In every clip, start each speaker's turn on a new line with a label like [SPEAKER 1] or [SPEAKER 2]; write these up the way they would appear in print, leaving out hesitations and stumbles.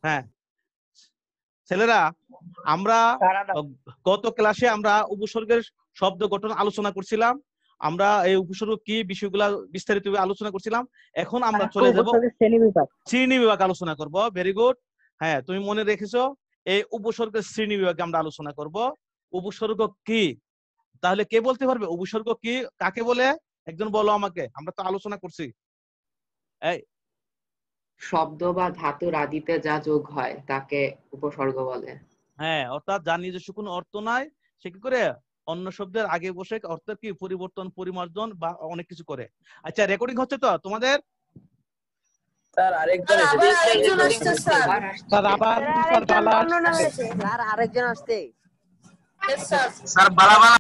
[SPEAKER 1] হ্যাঁ ছেলেরা, আমরা গত ক্লাসে আমরা উপসর্গের শব্দ গঠন আলোচনা করছিলাম। আমরা এই উপসর্গ কি বিষয়গুলো বিস্তারিত আলোচনা করছিলাম। এখন আমরা চলে যাব শ্রেণী বিভাগ আলোচনা করব। Very good. হ্যাঁ, তুমি মনে রেখেছো, এই উপসর্গের শ্রেণী বিভাগে আমরা আলোচনা করব। উপসর্গ কি, তাহলে কে বলতে পারবে উপসর্গ কি কাকে বলে? একজন বলো আমাকে, আমরা তো আলোচনা করছি। এই
[SPEAKER 2] শব্দ বা ধাতুর আদিতে যা যোগ হয় তাকে উপসর্গ বলে।
[SPEAKER 1] হ্যাঁ, অর্থাৎ যার নিজস্ব কোনো অর্থ নাই, সে কি করে অন্য শব্দের আগে বসে অর্থের কি পরিবর্তন, পরিমার্জন বা অনেক কিছু করে। আচ্ছা, রেকর্ডিং হচ্ছে তো তোমাদের?
[SPEAKER 3] স্যার আরেকজন আসছে স্যার।
[SPEAKER 1] স্যার আবার
[SPEAKER 3] স্যার আরেকজন আসছে
[SPEAKER 1] স্যার বালা বালা।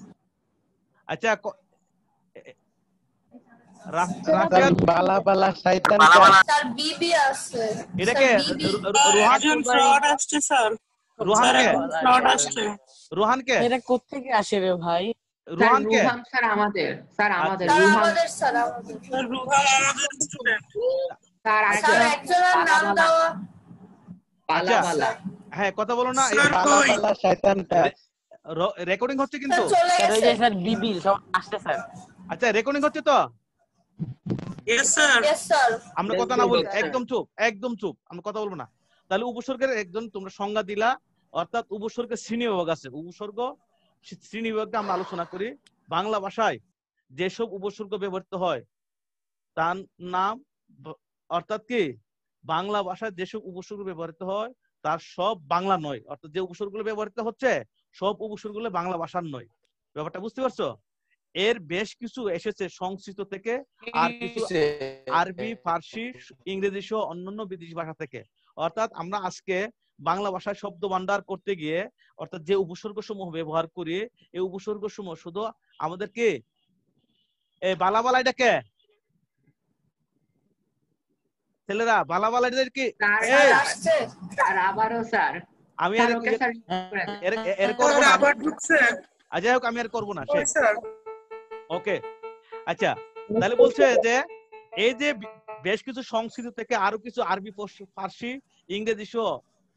[SPEAKER 1] আচ্ছা,
[SPEAKER 4] বালা বালা শয়তান
[SPEAKER 3] স্যার বিবি আছে।
[SPEAKER 1] এটাকে রোহান
[SPEAKER 3] আসছে স্যার।
[SPEAKER 1] রোহানকে
[SPEAKER 3] এটা কোত্থেকে আসে রে ভাই?
[SPEAKER 1] রোহানকে?
[SPEAKER 2] রুহান স্যার আমাদের, স্যার আমাদের
[SPEAKER 3] স্যার
[SPEAKER 2] রুহান
[SPEAKER 3] আমাদের স্যার আমাদের। রুহান আমাদের স্টুডেন্ট।
[SPEAKER 2] স্যার
[SPEAKER 3] স্যার একজনের নাম দাও।
[SPEAKER 2] বালা বালা।
[SPEAKER 1] হ্যাঁ, কথা বলো না।
[SPEAKER 4] বালা বালা শয়তানটা
[SPEAKER 1] রেকর্ডিং হচ্ছে কিন্তু
[SPEAKER 3] স্যার ওই যে স্যার বিবি সব আসছে স্যার।
[SPEAKER 1] আচ্ছা, রেকর্ডিং হচ্ছে তো?
[SPEAKER 3] Yes sir. Yes sir.
[SPEAKER 1] আমরা কথা না বলি, একদম চুপ, একদম চুপ, আমরা কথা বলবো না। তাহলে উপসর্গের একজন তোমরা সংজ্ঞা দিলা, অর্থাৎ উপসর্গের শ্রেণী বিভাগ আছে। উপসর্গ শ্রেণী বিভাগে আমরা আলোচনা করি। বাংলা ভাষায় যেসব উপসর্গ ব্যবহৃত হয় তার নাম, অর্থাৎ কি বাংলা ভাষায় যেসব উপসর্গ ব্যবহৃত হয় তার সব বাংলা নয়। অর্থাৎ যে উপসর্গগুলো ব্যবহৃত হচ্ছে সব উপসর্গগুলো বাংলা ভাষার নয়। ব্যাপারটা বুঝতে পারছো? এর বেশ কিছু এসেছে সংস্কৃত থেকে, আর কিছু আরবি, ফার্সি, ইংরেজি সহ অন্যান্য বিদেশি ভাষা থেকে। অর্থাৎ আমরা আজকে বাংলা ভাষায় শব্দ ভান্ডার করতে গিয়ে অর্থাৎ যে উপসর্গ সমূহ ব্যবহার করি, এই উপসর্গ সমূহ শুধু আমাদের কি এই বালা বালা, এটা কে ছেলেরা? বালা বালা এদের কি?
[SPEAKER 2] আবারও স্যার
[SPEAKER 1] আমি আর এর করব না। যাই হোক, আমি আর করবো না। ওকে, আচ্ছা, তাহলে বলছে যে এই যে বেশ কিছু সংস্কৃত থেকে, আরো কিছু আরবি, ফার্সি, ইংরেজি সহ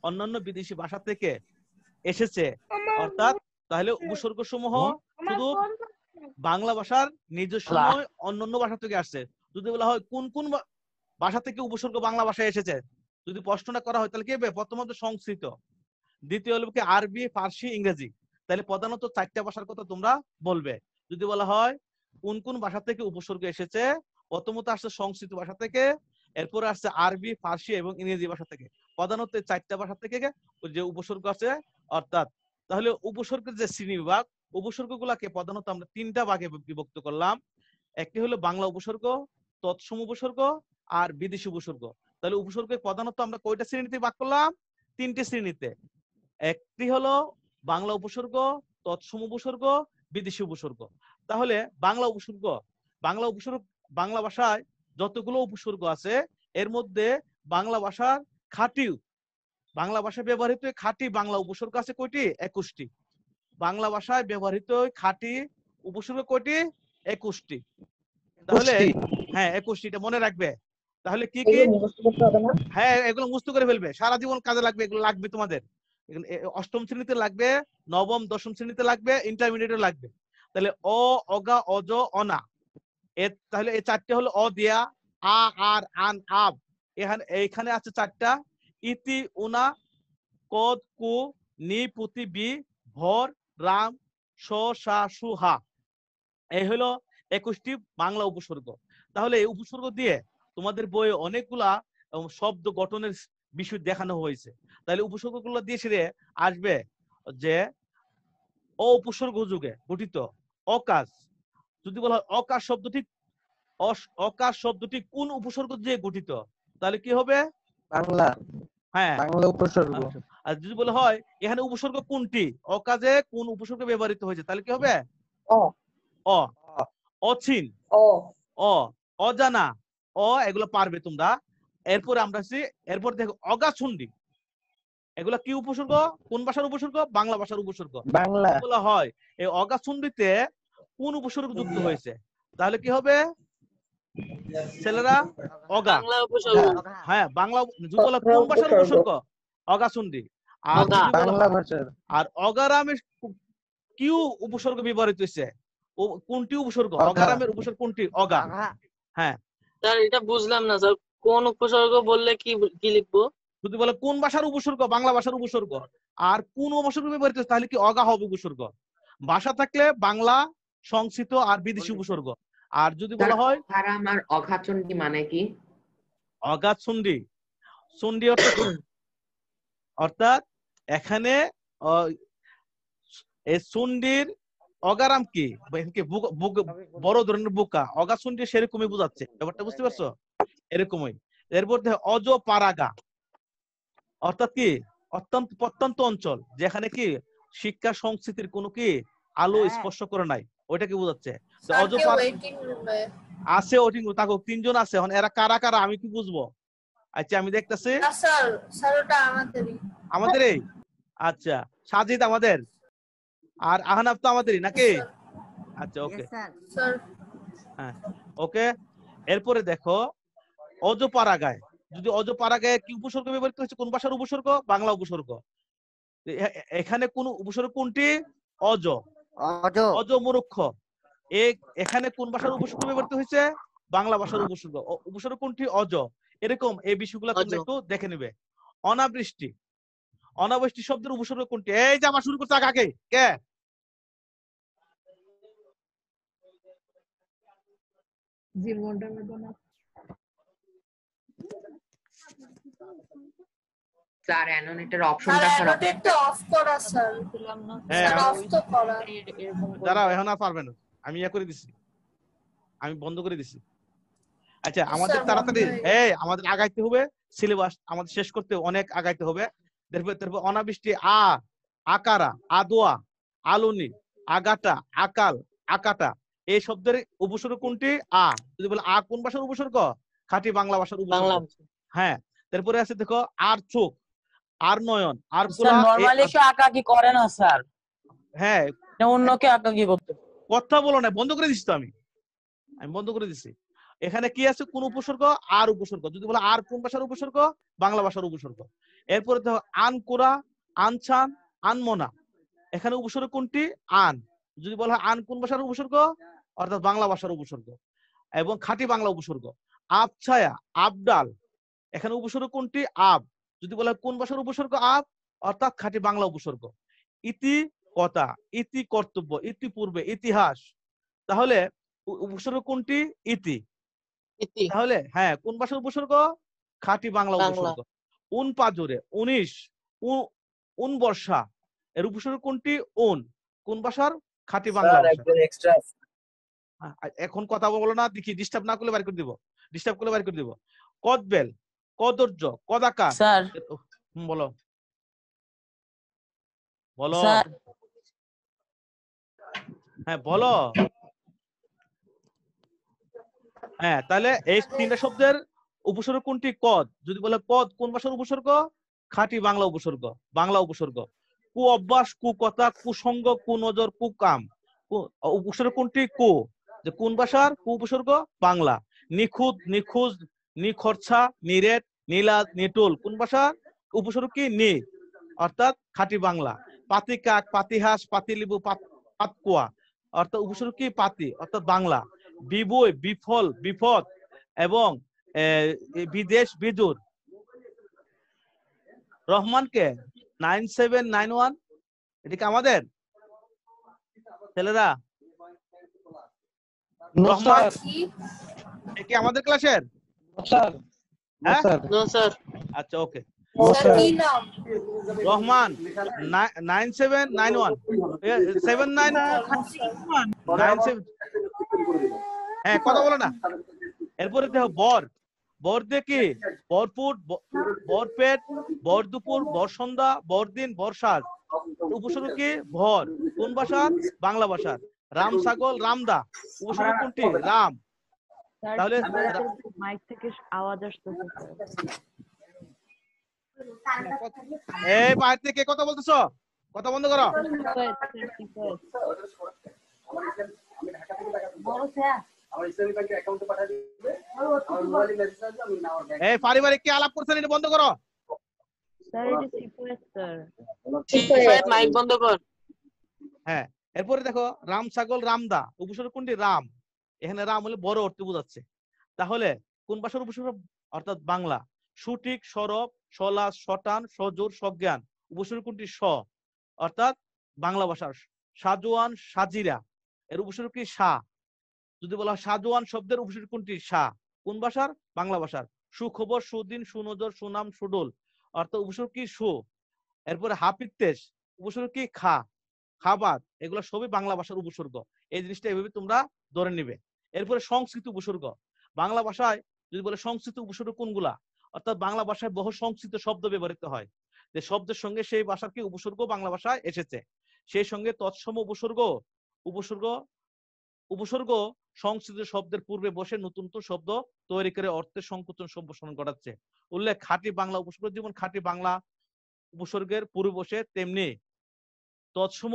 [SPEAKER 1] অন্যান্য বিদেশি ভাষা থেকে এসেছে। অর্থাৎ তাহলে উপসর্গ সমূহ শুধু বাংলা ভাষার নিজস্ব নয়, অন্যান্য ভাষা থেকে আসছে। যদি বলা হয় কোন কোন ভাষা থেকে উপসর্গ বাংলা ভাষায় এসেছে, যদি প্রশ্নটা করা হয়, তাহলে কি হবে? প্রথমত সংস্কৃত, দ্বিতীয় হলো কি আরবি, ফার্সি, ইংরেজি। তাহলে প্রধানত 4টা ভাষার কথা তোমরা বলবে। যদি বলা হয় কোন কোন ভাষা থেকে উপসর্গ এসেছে, প্রথমত আসছে সংস্কৃত ভাষা থেকে, এরপরে আসছে আরবি, ফার্সি এবং ইংরেজি ভাষা থেকে। প্রধানত 4টা ভাষা থেকে যে উপসর্গ আছে। অর্থাৎ তাহলে উপসর্গের যে শ্রেণী বিভাগ, উপসর্গগুলোকে প্রধানত আমরা 3টা ভাগে বিভক্ত করলাম। একটি হলো বাংলা উপসর্গ, তৎসম উপসর্গ আর বিদেশি উপসর্গ। তাহলে উপসর্গকে প্রধানত আমরা কয়টা শ্রেণীতে ভাগ করলাম? 3টে শ্রেণীতে। একটি হলো বাংলা উপসর্গ, তৎসম উপসর্গ, বিদেশি উপসর্গ। তাহলে বাংলা উপসর্গ, বাংলা ভাষায় যতগুলো উপসর্গ আছে এর মধ্যে বাংলা ভাষার খাঁটি, বাংলা ভাষায় ব্যবহৃত খাঁটি বাংলা উপসর্গ আছে কয়টি? 21টি। বাংলা ভাষায় ব্যবহৃত খাঁটি উপসর্গ কয়টি? 21টি। তাহলে হ্যাঁ 21টি, মনে রাখবে। তাহলে কি কি? হ্যাঁ, এগুলো মুখস্থ করে ফেলবে, সারা জীবন কাজে লাগবে। এগুলো লাগবে তোমাদের, অষ্টম শ্রেণীতে লাগবে, নবম দশম শ্রেণীতে লাগবে, ইন্টারমিডিয়েটে লাগবে। তাহলে অ, অগা, অজ, অনা। তাহলে এই 4টে হলো অ দিয়া, আ, আর, আন, আব। এইখানে আছে 4টা, ইতি, উনা, কদ, কু, নি, পুতি, বি, ভর, রাম, স, সা, সু, হা। এই হলো 21টি বাংলা উপসর্গ। তাহলে এই উপসর্গ দিয়ে তোমাদের বইয়ে অনেকগুলা শব্দ গঠনের বিষয় দেখানো হয়েছে। তাহলে উপসর্গগুলো দিয়ে সেরে আসবে যে অ উপসর্গ যুগে গঠিত অকাজ। যদি বলা হয় অকাজ শব্দটি, অকাজ শব্দটি কোন উপসর্গ দিয়ে গঠিত, তাহলে কি হবে?
[SPEAKER 4] বাংলা।
[SPEAKER 1] হ্যাঁ,
[SPEAKER 4] বাংলা উপসর্গ।
[SPEAKER 1] আর যদি বলা হয় এখানে উপসর্গ কোনটি, অকাজে কোন উপসর্গ ব্যবহৃত হয়েছে, তাহলে কি হবে?
[SPEAKER 3] অ,
[SPEAKER 1] অ, অচিন,
[SPEAKER 3] অ,
[SPEAKER 1] অ, অজানা, অ, এগুলো পারবে তোমরা। এরপরে আমরা আসছি, এরপর দেখো অগাছুন্ডি। এগুলা কি উপসর্গ? কোন ভাষার উপসর্গ? বাংলা ভাষার উপসর্গ।
[SPEAKER 4] বাংলা।
[SPEAKER 1] বলা হয় এই অগাছুন্ডিতে কোন উপসর্গ যুক্ত হয়েছে, তাহলে কি হবে ছেলেরা? অগা।
[SPEAKER 3] বাংলা উপসর্গ।
[SPEAKER 1] হ্যাঁ, বাংলা। যদি বলা কোন ভাষার উপসর্গ, অগাসুন্ডি। আর
[SPEAKER 3] অগা।
[SPEAKER 1] যদি বলা
[SPEAKER 4] বাংলা ভাষার
[SPEAKER 1] আর অগারামের কি উপসর্গ ব্যবহৃত হয়েছে? কোনটি উপসর্গ?
[SPEAKER 4] অগা।
[SPEAKER 1] অগারামের উপসর্গ কোনটি? অগা। হ্যাঁ,
[SPEAKER 3] স্যার এটা বুঝলাম না স্যার, কোন উপসর্গ বললে কি কি লিখবো?
[SPEAKER 1] যদি বলে কোন ভাষার উপসর্গ, বাংলা ভাষার উপসর্গ, আর কোন উপসর্গ ব্যবহৃত হয়েছে, তাহলে কি অগা হবে উপসর্গ। ভাষা থাকলে বাংলা, সংস্কৃত আর বিদেশি উপসর্গ। আর যদি বলা হয়
[SPEAKER 2] অঘারাম আর অঘাচণ্ডী মানে কি?
[SPEAKER 1] অগাধ সুন্ডি, সুন্ডি অর্থাৎ এখানে এই সুন্ডির অগারাম কি বড় ধরনের বোকা, অগাসুন্ডি সেরকমই বোঝাচ্ছে। ব্যাপারটা বুঝতে পারছো? এরকমই। এরপর অজ পারাগা অর্থাৎ কি অত্যন্ত প্রত্যন্ত অঞ্চল, যেখানে কি শিক্ষা সংস্কৃতির কোনো কি আলো স্পর্শ করে নাই, ওইটা কি বোঝাচ্ছে? আছে ওটিং থাকুক, 3 জন আছে, এখন এরা কারা কারা আমি কি বুঝবো? আচ্ছা আমি দেখতেছি আমাদেরই। আচ্ছা সাজিদ আমাদের, আর আহনাফ তো আমাদেরই নাকি? আচ্ছা ওকে, হ্যাঁ ওকে। এরপরে দেখো অজপাড়াগায়, যদি অজপাড়াগায় কি উপসর্গ ব্যবহৃত হচ্ছে? কোন ভাষার উপসর্গ? বাংলা উপসর্গ। এখানে কোন উপসর্গ কোনটি? অজ। অজ মূর্খ। এখানে কোন ভাষার উপসর্গ ব্যবহৃত হয়েছে? বাংলা ভাষার উপসর্গ। উপসর্গ কোনটি? অজ। এরকম এই বিষয়গুলো তোমরা একটু দেখে নেবে। অনাবৃষ্টি, অনাবৃষ্টি শব্দের উপসর্গ কোনটি? এই যে আমার শুরু করছে আগে কে?
[SPEAKER 2] স্যার অ্যানোনেটের অপশনটা
[SPEAKER 5] অফ করা স্যার।
[SPEAKER 1] হ্যাঁ
[SPEAKER 5] অফ তো করা।
[SPEAKER 1] দাঁড়াও, এখন আর পারবে না, আমি ইয়া করে দিছি, আমি বন্ধ করে দিছি। আচ্ছা আমাদের তাড়াতাড়ি আমাদের আগাইতে হবে, সিলেবাস আমাদের শেষ করতে অনেক আগাইতে হবে। তারপর অনাবৃষ্টি আকারা, আদোয়া, আলুনি, আগাটা, আকাল, আকাটা, এই শব্দের উপসর্গ কোনটি? যদি বলে কোন ভাষার উপসর্গ? খাঁটি বাংলা ভাষার উপসর্গ। হ্যাঁ, তারপরে আছে দেখো আর চোখ, আর নয়ন, আর
[SPEAKER 3] স্যার নরমালি কি আঁকা কি করে না স্যার?
[SPEAKER 1] হ্যাঁ,
[SPEAKER 3] অন্যকে আঁকা কি করতে?
[SPEAKER 1] কথা বলো না, বন্ধ করে দিছি তো আমি বন্ধ করে দিছি। এখানে কি আছে? কোন উপসর্গ? আর উপসর্গ। যদি বলে আর কোন ভাষার উপসর্গ? বাংলা ভাষার উপসর্গ। এরপরে দেখো আনকোরা, আনছান, আনমনা, এখানে উপসর্গ কোনটি? আন। যদি বলা হয় আন কোন ভাষার উপসর্গ? অর্থাৎ বাংলা ভাষার উপসর্গ এবং খাঁটি বাংলা উপসর্গ। আবছায়া, আবডাল, এখানে উপসর্গ কোনটি? আব। যদি বলা হয় কোন ভাষার উপসর্গ? আব, অর্থাৎ খাঁটি বাংলা উপসর্গ। ইতি কথা, ইতি কর্তব্য, ইতি পূর্বে, ইতিহাস, তাহলে উপসর্গ কোনটি? ইতি। তাহলে হ্যাঁ, কোন ভাষার উপসর্গ? খাঁটি বাংলা উপসর্গ। উন পাজরে, 19, উন বর্ষা, এর উপসর্গ কোনটি? উন। কোন ভাষার? খাঁটি বাংলা ভাষা। এখন কথা বলো না, দেখি ডিস্টার্ব না করলে বাড়ি করে দিব, ডিস্টার্ব করলে বাড়ি করে দিব। কদবেল, কদর্য, কদাকার।
[SPEAKER 3] স্যার
[SPEAKER 1] বলো বলো
[SPEAKER 3] স্যার
[SPEAKER 1] হ্যাঁ বলো। হ্যাঁ, তাহলে এই 3টা শব্দের উপসর্গ কোনটি? কদ। যদি বলে কদ কোন ভাষার উপসর্গ? খাঁটি বাংলা উপসর্গ, বাংলা উপসর্গ। কু অভ্যাস, কু কথা, কুসঙ্গ, কু নজর, কু কাম, উপসর্গ কোনটি? কু। যে কোন ভাষার? কু উপসর্গ, বাংলা। নিখুঁত, নিখোঁজ, নিখরছা, নিরেট, নীলাদ, নিটুল, কোন ভাষার? উপসর্গ কি? নি, অর্থাৎ খাঁটি বাংলা। পাতিকাক, পাতিহাস, পাতিলিবু, পাতকুয়া, অর্থাৎ উপসর্গ কি? পাতি, অর্থাৎ বাংলা। বিবই, বিফল, বিপদ এবং বিদেশ, বিদুর। রহমানকে 9791, এটা কি আমাদের ছেলেরা? রহমান কি আমাদের ক্লাসের? আচ্ছা ওকে। রহমান 9791 7997। হ্যাঁ, কথা বলো না। এরপরে দেখো বর, বর দিয়ে কি? বরপুর, বরপেট, বর দুপুর, বর সন্ধ্যা, বরদিন, বর্ষার, উপসর্গ কি? ভর। কোন ভাষার? বাংলা ভাষার। রাম ছাগল, রামদা, উপসর্গ কোনটি? রাম। তাহলে
[SPEAKER 6] মাইক থেকে আওয়াজ আসতেছে।
[SPEAKER 1] এই বাইরে থেকে কথা বলতেছো, কথা বন্ধ করো। এই পারিবারিক কি আলাপ করছেন, এটা বন্ধ করো।
[SPEAKER 6] স্যার এটা সিফায়েত স্যার।
[SPEAKER 3] সিফায়েত মাইক বন্ধ কর।
[SPEAKER 1] হ্যাঁ, এরপরে দেখো রাম ছাগল রামদা, উপসর্গ কোনটি? রাম। এখানে রাম হলে বড় অর্থ বোঝাচ্ছে। তাহলে কোন ভাষার উপসর্গ? অর্থাৎ বাংলা। সুটিক, সরব, সলাস, শটান, সজোর, সজ্ঞান, উপসর্গ কোনটি? স, অর্থাৎ বাংলা ভাষার। সাজোয়ান, সাজিরা, এর উপসর্গ কি? সা। যদি বলা হয় সাজোয়ান শব্দের উপসর্গ কোনটি? সা। কোন ভাষার? বাংলা ভাষার। সুখবর, সুদিন, সুনজর, সুনাম, সুডল, অর্থাৎ উপসর্গ কি? সু। এরপরে হাপিতেশ, উপসর্গ কি? খা। খাবার, এগুলো সবই বাংলা ভাষার উপসর্গ। এই জিনিসটা এভাবে তোমরা ধরে নিবে। এরপরে সংস্কৃত উপসর্গ। বাংলা ভাষায় যদি বলে সংস্কৃত উপসর্গ কোনগুলা, অর্থাৎ বাংলা ভাষায় বহু সংস্কৃত শব্দ ব্যবহৃত হয়, যে শব্দের সঙ্গে সেই ভাষার কি উপসর্গ বাংলা ভাষায় এসেছে। সেই সঙ্গে তৎসম উপসর্গ উপসর্গ উপসর্গ সংস্কৃত শব্দের পূর্বে বসে নতুন নতুন শব্দ তৈরি করে অর্থের সংকোচন সম্প্রসারণ ঘটাচ্ছে। উল্লেখ খাঁটি বাংলা উপসর্গ, যেমন খাঁটি বাংলা উপসর্গের পূর্বে বসে, তেমনি তৎসম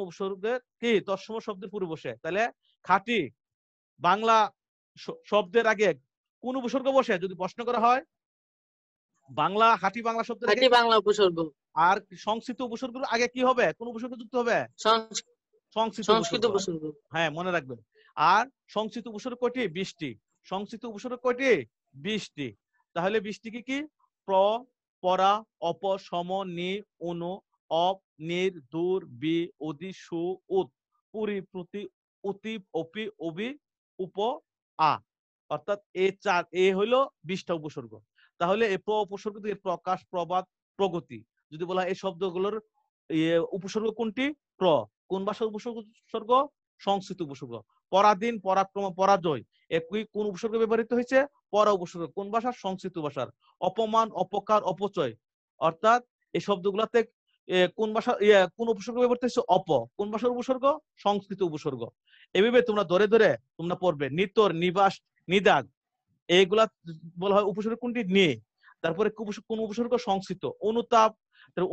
[SPEAKER 1] উপসর্গের কি? তৎসম শব্দের পূর্বে বসে। তাহলে খাঁটি বাংলা শব্দের আগে কোন উপসর্গ বসে যদি প্রশ্ন করা হয়? বাংলা, খাঁটি বাংলা শব্দের আগে
[SPEAKER 3] খাঁটি বাংলা উপসর্গ।
[SPEAKER 1] আর সংস্কৃত উপসর্গের আগে কি হবে? কোন উপসর্গ যুক্ত হবে? সংস্কৃত
[SPEAKER 3] সংস্কৃত
[SPEAKER 1] উপসর্গ।
[SPEAKER 3] উপসর্গ।
[SPEAKER 1] হ্যাঁ, মনে রাখবেন। আর সংস্কৃত উপসর্গ কয়টি? 20টি। সংস্কৃত উপসর্গ কয়টি? 20টি। তাহলে 20টি কি কি? প্র, পরা, অপ, সম, নি, অনু, অপ, নির, দূর, বি, অদি, সু, উত, পুরি, প্রতি, অতি, অপি, অবি, উপ, আ, অর্থাৎ এ হইলো 20টা উপসর্গ। তাহলে এই উপসর্গ থেকে প্রকাশ, প্রবাদ, প্রগতি, যদি বলা এই শব্দগুলোর উপসর্গ কোনটি? প্র। কোন ভাষার উপসর্গ? সংস্কৃত উপসর্গ। পরাধীন, পরাক্রম, পরাজয়, একই কোন উপসর্গ ব্যবহৃত হয়েছে? পরা উপসর্গ। কোন ভাষার? সংস্কৃত ভাষার। অপমান, অপকার, অপচয়, অর্থাৎ এই শব্দগুলোতে কোন ভাষা কোন উপসর্গ ব্যবহৃত হয়েছে? অপ। কোন ভাষার উপসর্গ? সংস্কৃত উপসর্গ। এভাবে তোমরা ধরে ধরে তোমরা পড়বে। নিতর, নিবাস, নিদাগ, এইগুলা বলা হয় উপসর্গ কোনটি? নে। তারপরে কোন উপসর্গ? সংস্কৃত। অনুতাপ,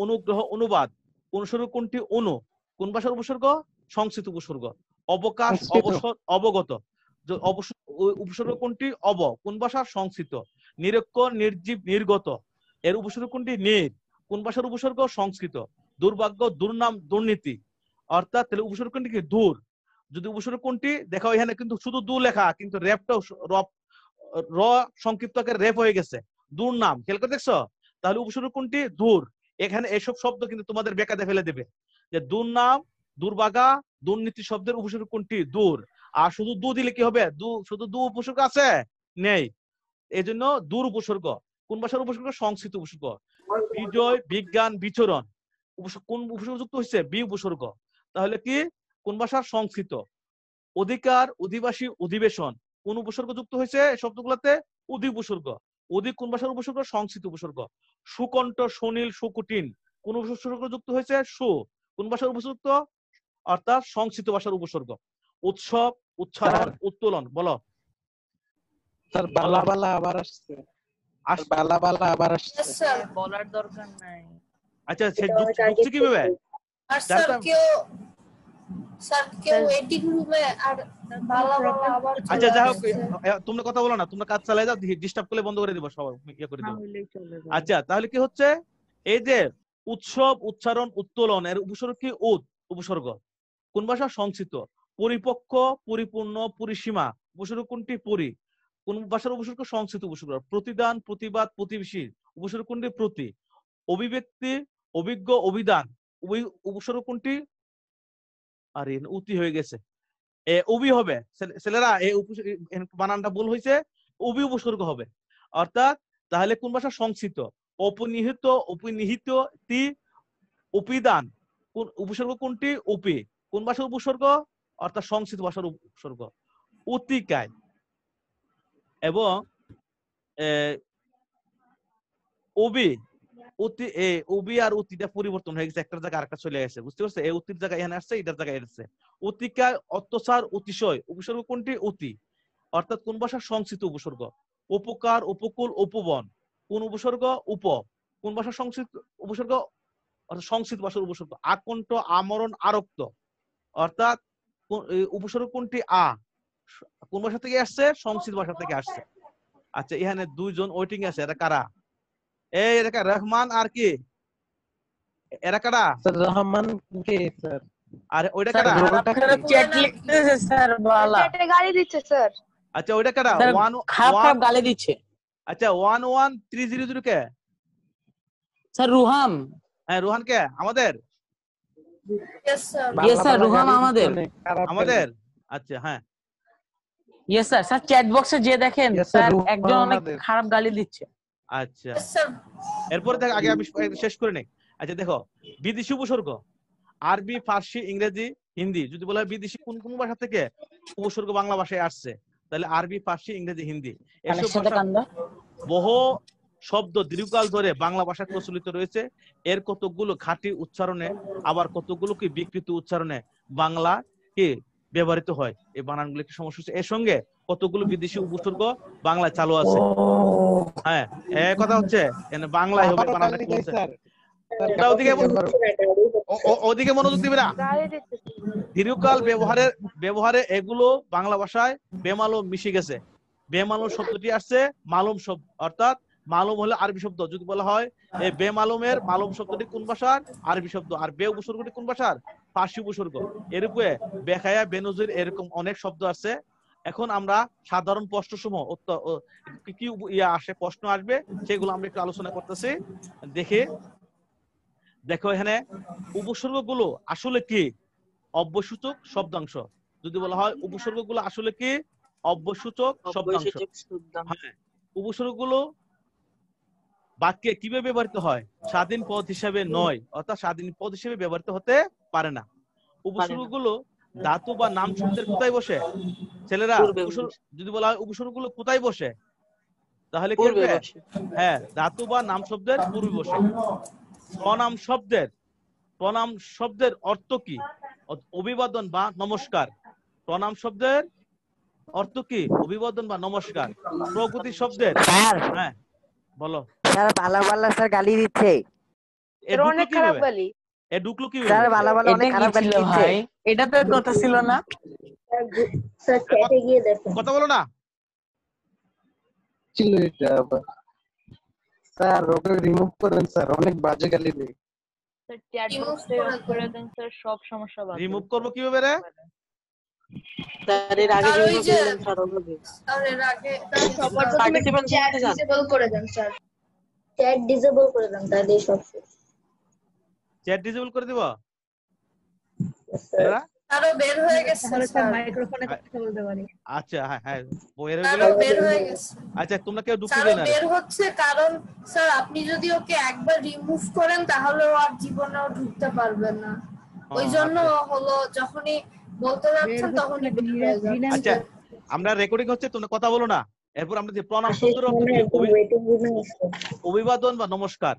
[SPEAKER 1] অনুগ্রহ, অনুবাদ, অনুসর্গ কোনটি? অনু। কোন ভাষার উপসর্গ? সংস্কৃত উপসর্গ। অবকাশ, অবসর, অবগত, উপসর্গ কোনটি? অব। কোন ভাষার? সংস্কৃত। নিরক্ষর, নির্জীব, নির্গত, এর উপসর্গ কোনটি? নির। কোন ভাষার উপসর্গ? সংস্কৃত। দুর্ভাগ্য, দুর্নাম, দুর্নীতি, অর্থাৎ তাহলে উপসর্গ কোনটি? কি? দূর। যদি উপসর্গ কোনটি দেখাও, এখানে কিন্তু শুধু দু লেখা, কিন্তু রেপটাও র সংক্ষিপ্ত আকারে রেপ হয়ে গেছে। দুর্নাম, খেয়াল করে দেখছো? তাহলে উপসর্গ কোনটি? দূর। এখানে এসব শব্দ কিন্তু তোমাদের বেকাতে ফেলে দেবে, যে দুর্নাম, দুর্ভাগা, দুর্নীতি শব্দের উপসর্গ কোনটি? দূর। আর শুধু দু দিলে কি হবে? শুধু দু উপসর্গ আছে? নেই। এই জন্য দূর উপসর্গ। কোন ভাষার উপসর্গ? সংস্কৃত উপসর্গ। বিজয়, বিজ্ঞান, বিচরণ, কোন উপসর্গ যুক্ত হয়েছে? বি উপসর্গ। তাহলে কি? কোন ভাষার? সংস্কৃত। অধিকার, অধিবাসী, অধিবেশন, কোন উপসর্গ যুক্ত হয়েছে এই শব্দগুলোতে? অধি উপসর্গ। অধি কোন ভাষার উপসর্গ? সংস্কৃত উপসর্গ। সুকণ্ঠ, সুনীল, সুকুটিন, কোন উপসর্গ যুক্ত হয়েছে? সু। কোন ভাষার উপসর্গ? অর্থাৎ সংস্কৃত ভাষার উপসর্গ। উৎসব, উচ্চারণ, উত্তোলন, বলো।
[SPEAKER 4] স্যার বালা বালা আবার আসছে। বালা বালা আবার আসছে।
[SPEAKER 5] স্যার
[SPEAKER 6] বলার দরকার নাই।
[SPEAKER 1] আচ্ছা, সে যুক্তি কিভাবে?
[SPEAKER 5] আর স্যার কেউ ওয়েটিং রুমে আর বালা বালা আবার
[SPEAKER 1] আচ্ছা, যাই হোক, তোমরা কথা বলো না, তোমরা কাজ চালাই যাও, ডিস্টার্ব করলে বন্ধ করে দিবো, সবাই ইয়ে করে
[SPEAKER 6] না
[SPEAKER 1] দিবো।
[SPEAKER 6] হইলেই চলে যাবে।
[SPEAKER 1] আচ্ছা, তাহলে কি হচ্ছে? এই যে উৎসব, উচ্চারণ, উত্তোলন, এর উপসর্গ কি? উপসর্গ। কোন ভাষা? সংস্কৃত। পরিপক্ক, পরিপূর্ণ, পরিসীমা, উপসর্গ কোনটি? পরি। কোন ভাষার উপসর্গ? সংস্কৃত উপসর্গ। প্রতিদান, প্রতিবাদ, প্রতিবেশী, উপসর্গ কোনটি? প্রতি। অভিব্যক্তি, অভিজ্ঞ, অভিধান, উপসর্গ কোনটি? আরে উতি হয়ে গেছে, অবি হবে। ছেলেরা এই বানানটা ভুল হয়েছে, অবি উপসর্গ হবে। অর্থাৎ তাহলে কোন ভাষা? সংস্কৃত। অপনিহিত, অপনিহিত, তি, অপিদান, কোন উপসর্গ কোনটি? উপি। কোন ভাষার উপসর্গ? অর্থাৎ সংস্কৃত ভাষার উপসর্গ। অতিকায় এবং অবি, অবি আর অতিটা পরিবর্তন হয়ে গেছে, একটা জায়গায় আরেকটা চলে গেছে, বুঝতে পারছো? এই অতির জায়গায় এখানে আসছে, এটার জায়গায় এসেছে। অতিকায়, অত্যাচার, অতিশয়, উপসর্গ কোনটি? অতি। অর্থাৎ কোন ভাষার? সংস্কৃত উপসর্গ। উপকার, উপকূল, উপবন, কোন উপসর্গ? উপ। কোন ভাষার? সংস্কৃত উপসর্গ, অর্থাৎ সংস্কৃত ভাষার উপসর্গ। আকণ্ঠ, আমরণ, আরক্ত, অর্থাৎ উপসর্গ কোনটি? আ। কোন ভাষা থেকে আসছে? সংস্কৃত ভাষা থেকে আসছে। আচ্ছা, এখানে দুইজন ওয়েটিং আছে, এটা কারা? এই এরা রহমান আর কি এরা কারা
[SPEAKER 4] স্যার রহমান কে স্যার?
[SPEAKER 1] আর ওইটা
[SPEAKER 7] স্যার
[SPEAKER 1] কারা
[SPEAKER 4] রোলটা
[SPEAKER 7] আপনারা
[SPEAKER 4] কি?
[SPEAKER 7] চ্যাট লিখতেছে স্যার বালা
[SPEAKER 5] চ্যাটে গালি দিচ্ছে স্যার।
[SPEAKER 1] আচ্ছা ওইটা কারা
[SPEAKER 7] স্যার
[SPEAKER 1] ওয়ান
[SPEAKER 7] খারাপ
[SPEAKER 1] ওয়ান
[SPEAKER 7] খারাপ গালি দিচ্ছে।
[SPEAKER 1] আচ্ছা 11300 কে
[SPEAKER 7] স্যার রুহাম,
[SPEAKER 1] হ্যাঁ রোহান কে আমাদের
[SPEAKER 5] ইয়েস স্যার।
[SPEAKER 4] বালা
[SPEAKER 7] ইয়েস স্যার
[SPEAKER 4] বালা
[SPEAKER 7] রুহাম
[SPEAKER 4] গালি
[SPEAKER 7] আমাদের।
[SPEAKER 4] দিচ্ছে অনেক, খারাপ গালি।
[SPEAKER 1] আমাদের আচ্ছা হ্যাঁ
[SPEAKER 7] ইয়েস স্যার। স্যার চ্যাট বক্সে যে দেখেন
[SPEAKER 4] Yes, sir,
[SPEAKER 7] স্যার
[SPEAKER 4] রুহাম
[SPEAKER 7] একজন অনেক
[SPEAKER 4] আমাদের।
[SPEAKER 7] খারাপ গালি দিচ্ছে।
[SPEAKER 1] আচ্ছা
[SPEAKER 5] ইয়েস স্যার।
[SPEAKER 1] এরপরে দেখ আগে আমি শেষ করে নেই। আচ্ছা দেখো বিদেশি উপসর্গ আরবি ফার্সি ইংরেজি হিন্দি যদি বলা হয় বিদেশি কোন কোন ভাষা থেকে উপসর্গ বাংলা ভাষায় আসছে তাহলে আরবি ফার্সি ইংরেজি হিন্দি এসব
[SPEAKER 7] কানের সাথে
[SPEAKER 1] ভাষা
[SPEAKER 7] কান্দা।
[SPEAKER 1] বহু শব্দ দীর্ঘকাল ধরে বাংলা ভাষায় প্রচলিত রয়েছে। এর কতগুলো খাঁটি উচ্চারণে আবার কতগুলো কি বিকৃত উচ্চারণে বাংলা কি ব্যবহৃত হয়। এই বানানগুলো কি সমস্যা হচ্ছে? এর সঙ্গে কতগুলো বিদেশি উপসর্গ বাংলায় চালু আছে। হ্যাঁ এই কথা হচ্ছে বাংলায় হবে
[SPEAKER 4] আবারও
[SPEAKER 1] বানানটা
[SPEAKER 4] গালি
[SPEAKER 1] কি
[SPEAKER 4] দেয়
[SPEAKER 1] বলছে
[SPEAKER 4] স্যার। স্যার,
[SPEAKER 1] ওটা ওদিকে
[SPEAKER 4] আবারও-
[SPEAKER 1] ওদিকে মনোযোগ দিবে না।
[SPEAKER 5] গালি দিচ্ছে।
[SPEAKER 1] দীর্ঘকাল ব্যবহারে এগুলো বাংলা ভাষায় বেমালুম মিশে গেছে। বেমালুম শব্দটি আসছে মালুম শব্দ, অর্থাৎ মালুম হলো আরবি শব্দ। যদি বলা হয় এই বেমালুমের মালুম শব্দটি কোন ভাষার? আরবি শব্দ। আর বে উপসর্গটি কোন ভাষার? ফার্সি উপসর্গ। এরূপে বেখায়া বেনজির এরকম অনেক শব্দ আছে। এখন আমরা সাধারণ প্রশ্নসমূহ কি আসে প্রশ্ন আসবে সেগুলো আমরা একটু আলোচনা করতেছি। দেখো এখানে উপসর্গগুলো আসলে কি? অব্যসূচক শব্দাংশ। যদি বলা হয় উপসর্গগুলো আসলে কি? অব্যসূচক শব্দাংশ।
[SPEAKER 3] অব্যয়সূচক শব্দাংশ।
[SPEAKER 1] হ্যাঁ উপসর্গগুলো বাক্যে কিভাবে ব্যবহৃত হয়? স্বাধীন পদ হিসেবে নয়, অর্থাৎ স্বাধীন পদ হিসেবে ব্যবহৃত হতে পারে না। উপসর্গগুলো ধাতু বা নাম শব্দের কোথায় বসে? ছেলেরা
[SPEAKER 3] পূর্বে
[SPEAKER 1] যদি বলা হয় উপসর্গগুলো কোথায় বসে তাহলে কি
[SPEAKER 3] পূর্বে
[SPEAKER 1] হবে?
[SPEAKER 3] বসে।
[SPEAKER 1] হ্যাঁ ধাতু বা নাম শব্দের পূর্বে বসে। প্রণাম শব্দের অর্থ কি? অভিবাদন বা নমস্কার। প্রণাম শব্দের অর্থ কি? অভিবাদন বা নমস্কার। প্রকৃতি শব্দের
[SPEAKER 8] স্যার
[SPEAKER 1] হ্যাঁ বলো
[SPEAKER 8] স্যার ভালো ভালো স্যার গালি দিচ্ছে।
[SPEAKER 1] এ ঢুকলো
[SPEAKER 5] অনেক খারাপ
[SPEAKER 1] কিভাবে?
[SPEAKER 5] গালি।
[SPEAKER 1] এ ঢুকলো
[SPEAKER 8] স্যার
[SPEAKER 1] কিভাবে?
[SPEAKER 8] ভালো ভালো
[SPEAKER 7] এটা
[SPEAKER 8] অনেক
[SPEAKER 7] কি
[SPEAKER 8] খারাপ গালি
[SPEAKER 7] ছিল
[SPEAKER 8] দিচ্ছে।
[SPEAKER 7] ভাই? এটা তো কথা ছিল না।
[SPEAKER 5] স্যার চ্যাটে গিয়ে দেখুন।
[SPEAKER 1] কথা বলো না।
[SPEAKER 4] ছিল এটা আবার। স্যার ওকে রিমুভ করেন স্যার, অনেক বাজে গালি দেয়।
[SPEAKER 6] স্যার চ্যাট বক্সে অফ করে দেন স্যার, সব সমস্যা বাদ
[SPEAKER 1] রিমুভ করবো কিভাবে রে?
[SPEAKER 3] স্যার এর আগে
[SPEAKER 5] আর ওই
[SPEAKER 3] যেগুলো
[SPEAKER 5] যে
[SPEAKER 3] বললেন স্যার ওগুলো
[SPEAKER 5] আর এর আগে সবার প্রথমে
[SPEAKER 3] পার্টিসিপেন্ট
[SPEAKER 5] চ্যাট
[SPEAKER 3] করতে যান।
[SPEAKER 5] ডিসেবল করে দেন স্যার। চ্যাট ডিসেবল করে দেন তাহলে সব শেষ।
[SPEAKER 1] চ্যাট ডিসেবল করে দিব?
[SPEAKER 5] আরো বের হয়ে গেছে স্যার।
[SPEAKER 6] মাইক্রোফোনে কথা বলতে পারি।
[SPEAKER 1] আচ্ছা হ্যাঁ হ্যাঁ বের হয়ে
[SPEAKER 5] আরো
[SPEAKER 1] গেল।
[SPEAKER 5] বের হয়ে গেছে।
[SPEAKER 1] আচ্ছা তোমরা কেউ ঢুকতে
[SPEAKER 5] স্যার
[SPEAKER 1] দেয় না রে?
[SPEAKER 5] বের হচ্ছে কারণ স্যার আপনি যদি ওকে একবার রিমুভ করেন তাহলে ও আর জীবনেও ঢুকতে পারবে না। ওই জন্য হলো যখনই বলতে যাচ্ছেন তখনই বের হয়ে যাবে।
[SPEAKER 1] আচ্ছা আমরা রেকর্ডিং হচ্ছে তোমরা কথা বলো না। এরপর আমরা যে প্রণাম শব্দের অর্থ কি? অভিবাদন বা নমস্কার।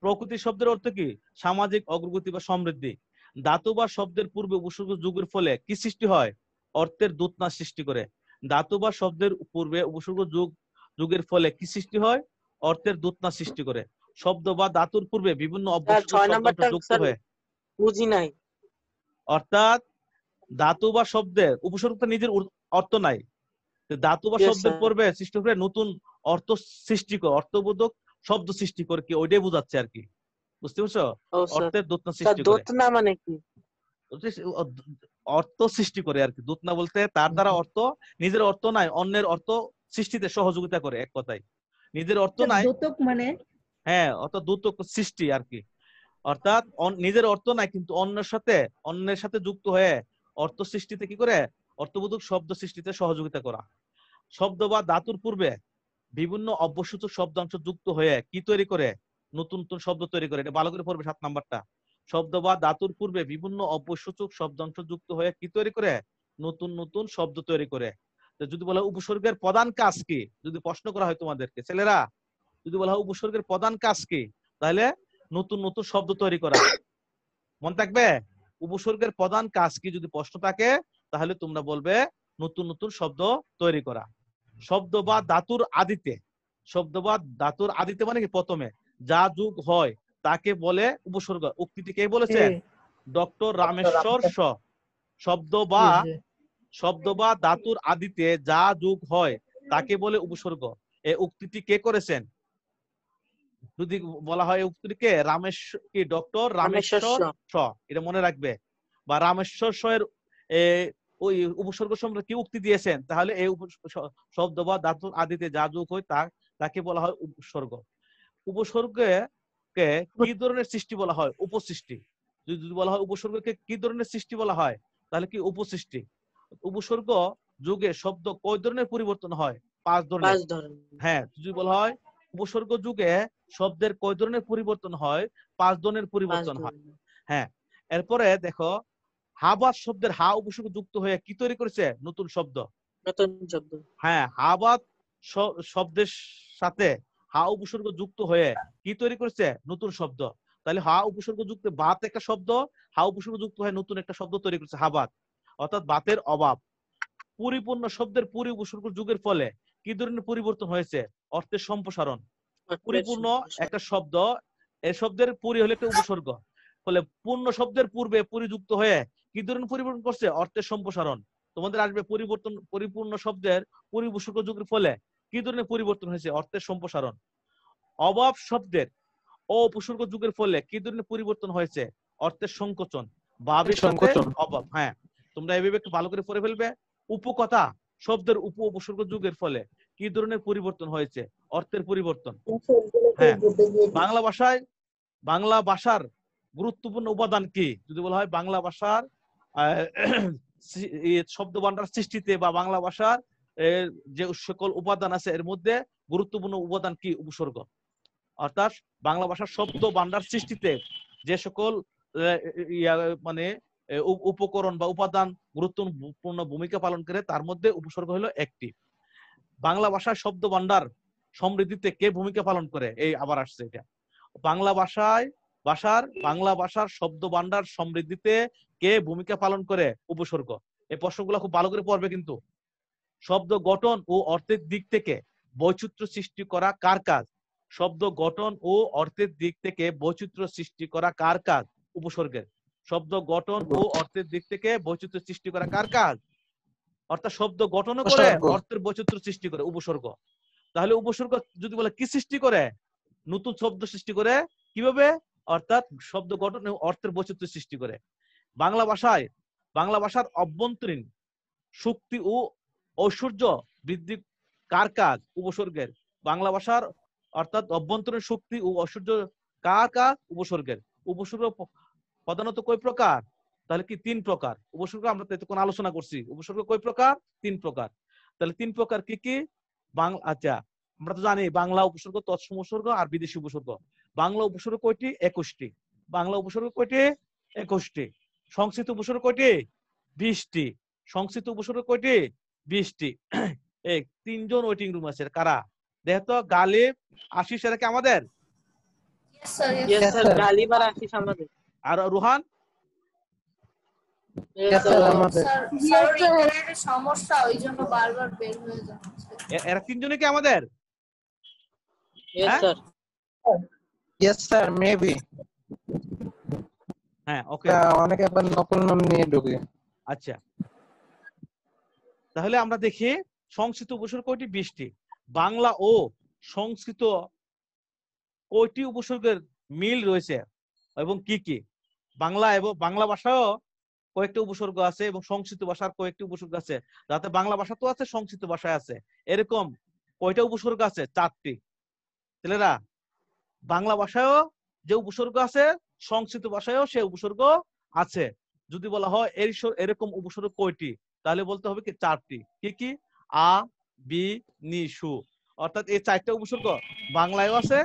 [SPEAKER 1] প্রকৃতি শব্দের অর্থ কি? সামাজিক অগ্রগতি বা সমৃদ্ধি। ধাতু বা শব্দের পূর্বে উপসর্গ যুগের ফলে কি সৃষ্টি হয়? অর্থের দূতনা সৃষ্টি করে। ধাতু বা শব্দের পূর্বে উপসর্গ যুগের ফলে কি সৃষ্টি হয়? অর্থের দূতনা সৃষ্টি করে। শব্দ বা ধাতুর পূর্বে বিভিন্ন অব্যস্ত
[SPEAKER 3] ছয়
[SPEAKER 1] শব্দ
[SPEAKER 3] নাম্বারটা
[SPEAKER 1] যুক্ত
[SPEAKER 3] স্যার
[SPEAKER 1] হয়ে
[SPEAKER 3] বুঝি নাই।
[SPEAKER 1] অর্থাৎ ধাতু বা শব্দের উপসর্গটা নিজের অর্থ নাই, ধাতু বা
[SPEAKER 3] Yes,
[SPEAKER 1] শব্দের
[SPEAKER 3] sir.
[SPEAKER 1] পূর্বে সৃষ্টি করে নতুন অর্থ সৃষ্টি করে, অর্থবোধক শব্দ সৃষ্টি করে কি ওইটাই বোঝাচ্ছে আর কি। বুঝতে পারছো?
[SPEAKER 3] ও স্যার।
[SPEAKER 1] অর্থের দূতনা
[SPEAKER 3] স্যার
[SPEAKER 1] সৃষ্টি করে,
[SPEAKER 3] দোতনা মানে কি?
[SPEAKER 1] অর্থ সৃষ্টি করে আর কি। দূতনা বলতে তার দ্বারা অর্থ, নিজের অর্থ নাই অন্যের অর্থ সৃষ্টিতে সহযোগিতা করে এক কথায়। নিজের অর্থ নাই
[SPEAKER 6] দোতক মানে
[SPEAKER 1] হ্যাঁ অর্থাৎ দূতক সৃষ্টি আর কি। অর্থাৎ নিজের অর্থ নাই কিন্তু অন্যের সাথে যুক্ত হয়ে অর্থ সৃষ্টিতে কি করে? অর্থবোধক শব্দ সৃষ্টিতে সহযোগিতা করা। শব্দ বা ধাতুর পূর্বে বিভিন্ন অব্যসূচক শব্দাংশ যুক্ত হয়ে কি তৈরি করে? নতুন নতুন শব্দ তৈরি করে। এটা ভালো করে পড়বে 7 নাম্বারটা। শব্দ বা ধাতুর পূর্বে বিভিন্ন অব্যসূচক শব্দাংশ যুক্ত হয়ে কি তৈরি করে? নতুন নতুন শব্দ তৈরি করে। তো যদি বলা হয় উপসর্গের প্রধান কাজ কি, যদি প্রশ্ন করা হয় তোমাদেরকে ছেলেরা, যদি বলা হয় উপসর্গের প্রধান কাজ কি, তাহলে নতুন নতুন শব্দ তৈরি করা। মনে থাকবে? উপসর্গের প্রধান কাজ কি যদি প্রশ্ন থাকে তাহলে তোমরা বলবে নতুন নতুন শব্দ তৈরি করা। শব্দ বা ধাতুর আদিতে, শব্দ বা ধাতুর আদিতে মানে কি প্রথমে যা যুগ হয় তাকে বলে উপসর্গ। উক্তিটি কে বলেছেন? ডক্টর রামেশ্বর শ। শব্দ বা ধাতুর আদিতে যা যুগ হয় তাকে বলে উপসর্গ। এই উক্তিটি কে করেছেন? যদি বলা হয় উক্তিকে রামেশ্বর কি ডক্টর
[SPEAKER 3] রামেশ্বর
[SPEAKER 1] রামেশ্বর
[SPEAKER 3] শ।
[SPEAKER 1] শ, এটা মনে রাখবে। বা রামেশ্বর শ এর ওই উপসর্গ সম্পর্কে কি উক্তি দিয়েছেন, তাহলে এই শব্দ বা ধাতু আদিতে যা যোগ হয় তাকে বলা হয় উপসর্গ। উপসর্গকে কি ধরনের সৃষ্টি বলা হয়? উপসৃষ্টি। যদি বলা হয় উপসর্গকে কি ধরনের সৃষ্টি বলা হয়, তাহলে কি উপসৃষ্টি। উপসর্গ যুগে শব্দ কয় ধরনের পরিবর্তন হয়? 5 ধরনের।
[SPEAKER 3] 5 ধরনের।
[SPEAKER 1] হ্যাঁ, যদি বলা হয় উপসর্গ যুগে শব্দের কয় ধরনের পরিবর্তন হয়? 5 ধরনের
[SPEAKER 3] 5
[SPEAKER 1] পরিবর্তন হয়।
[SPEAKER 3] ধরনের।
[SPEAKER 1] হ্যাঁ, এরপরে দেখো হাবাদ শব্দের হা উপসর্গ যুক্ত হয়ে কি তৈরি করেছে? নতুন শব্দ।
[SPEAKER 3] নতুন শব্দ।
[SPEAKER 1] হ্যাঁ, হাবাদ শব্দের সাথে হা উপসর্গ যুক্ত হয়ে কি তৈরি করেছে? নতুন শব্দ। তাহলে হা উপসর্গ যুক্ত বাত একটা শব্দ, হা উপসর্গ যুক্ত হয়ে নতুন একটা শব্দ তৈরি করেছে হাবাদ, অর্থাৎ বাতের অভাব। পরিপূর্ণ শব্দের পরি উপসর্গ যুগের ফলে কি ধরনের পরিবর্তন হয়েছে? অর্থের সম্প্রসারণ। পরিপূর্ণ একটা শব্দ, এই শব্দের পরি হলে একটা উপসর্গ, ফলে পূর্ণ শব্দের পূর্বে পরিযুক্ত হয়ে কি ধরনের পরিবর্তন করছে? অর্থের সম্প্রসারণ। তোমাদের আসবে পরিবর্তন, পরিপূর্ণ শব্দের পরি উপসর্গ যুগের ফলে কি ধরনের পরিবর্তন হয়েছে? অর্থের সম্প্রসারণ। অভাব শব্দের ও উপসর্গ যুগের ফলে কি ধরনের পরিবর্তন হয়েছে? অর্থের সংকোচন। ভাবের সাথে অভাব। হ্যাঁ, তোমরা এইভাবে একটু ভালো করে পড়ে ফেলবে। উপকথা শব্দের উপ উপসর্গ যুগের ফলে কি ধরনের পরিবর্তন হয়েছে? অর্থের পরিবর্তন। হ্যাঁ, বাংলা ভাষার গুরুত্বপূর্ণ উপাদান কি? যদি বলা হয় বাংলা ভাষার শব্দ ভান্ডার সৃষ্টিতে বা বাংলা ভাষার যে সকল উপাদান আছে এর মধ্যে গুরুত্বপূর্ণ উপাদান কি? উপসর্গ। অর্থাৎ বাংলা ভাষার শব্দ ভান্ডার সৃষ্টিতে যে সকল মানে উপকরণ বা উপাদান গুরুত্বপূর্ণ ভূমিকা পালন করে তার মধ্যে উপসর্গ হলো একটি। বাংলা ভাষার শব্দ ভান্ডার সমৃদ্ধিতে কে ভূমিকা পালন করে? এই আবার আসছে এটা। বাংলা ভাষার শব্দ ভান্ডার সমৃদ্ধিতে কে ভূমিকা পালন করে? উপসর্গ। এই প্রশ্নগুলো খুব ভালো করে পড়বে কিন্তু। শব্দ গঠন ও অর্থের দিক থেকে বৈচিত্র্য সৃষ্টি করা কার কাজ? শব্দ গঠন ও অর্থের দিক থেকে বৈচিত্র্য সৃষ্টি করা কার কাজ? উপসর্গের। শব্দ গঠন ও অর্থের দিক থেকে বৈচিত্র্য সৃষ্টি করা কার কাজ? অর্থাৎ শব্দ গঠনও করে, অর্থের বৈচিত্র্য সৃষ্টি করে উপসর্গ। তাহলে উপসর্গ যদি বলে কি সৃষ্টি করে? নতুন শব্দ সৃষ্টি করে। কিভাবে? অর্থাৎ শব্দ গঠন ও অর্থের বৈচিত্র্য সৃষ্টি করে। বাংলা ভাষার অভ্যন্তরীণ শক্তি ও ঐশ্বর্য বৃদ্ধি কার কাজ? উপসর্গের। বাংলা ভাষার অর্থাৎ অভ্যন্তরীণ শক্তি ও ঐশ্বর্য কার কাজ? উপসর্গের। উপসর্গ প্রধানত কয় প্রকার? তাহলে কি 3 প্রকার। উপসর্গ আমরা তো কোন আলোচনা করছি। উপসর্গ কয় প্রকার? 3 প্রকার। তাহলে 3 প্রকার কি কি? আচ্ছা, আমরা তো জানি বাংলা উপসর্গ, তৎসম উপসর্গ আর বিদেশি উপসর্গ। বাংলা উপসর্গ কয়টি? 21টি। বাংলা উপসর্গ কয়টি? 21টি। সংস্কৃত উপসর্গ কয়টি? 20টি। সংস্কৃত উপসর্গ কয়টি? 20টি। এই 3 জন ওয়েটিং রুম আছে। কারা? দেখো গালিব, আশিস, এরা কি আমাদের?
[SPEAKER 3] ইয়েস স্যার, গালিব আর আশিস আমাদের।
[SPEAKER 1] আর রুহান?
[SPEAKER 5] স্যার ইন্টারনেটের সমস্যা, ওইজন্য বারবার বের হয়ে যাচ্ছে।
[SPEAKER 1] এরা 3 জনই কি আমাদের?
[SPEAKER 3] Yes sir.
[SPEAKER 4] Yes sir, maybe.
[SPEAKER 1] হ্যাঁ, ওকে।
[SPEAKER 4] অনেকে আবার নকল নাম নিয়ে ঢোকে।
[SPEAKER 1] আচ্ছা, তাহলে আমরা দেখি সংস্কৃত উপসর্গ কয়টি? 20টি। বাংলা ও সংস্কৃত কয়টি উপসর্গের মিল রয়েছে এবং কি কি? বাংলা ভাষাও কয়েকটি উপসর্গ আছে এবং সংস্কৃত ভাষার কয়েকটি উপসর্গ আছে। যাতে বাংলা ভাষা তো আছে, সংস্কৃত ভাষায় আছে। এরকম কয়টা উপসর্গ আছে? 4টি। ছেলেরা, বাংলা ভাষায়ও যে উপসর্গ আছে, সংস্কৃত ভাষায়ও সে উপসর্গ আছে। যদি বলা হয় এরকম উপসর্গ কয়টি, তাহলে বলতে হবে কি 4টি। কি কি? আ, বি, নি, সু। অর্থাৎ এই 4টা উপসর্গ বাংলায়ও আছে,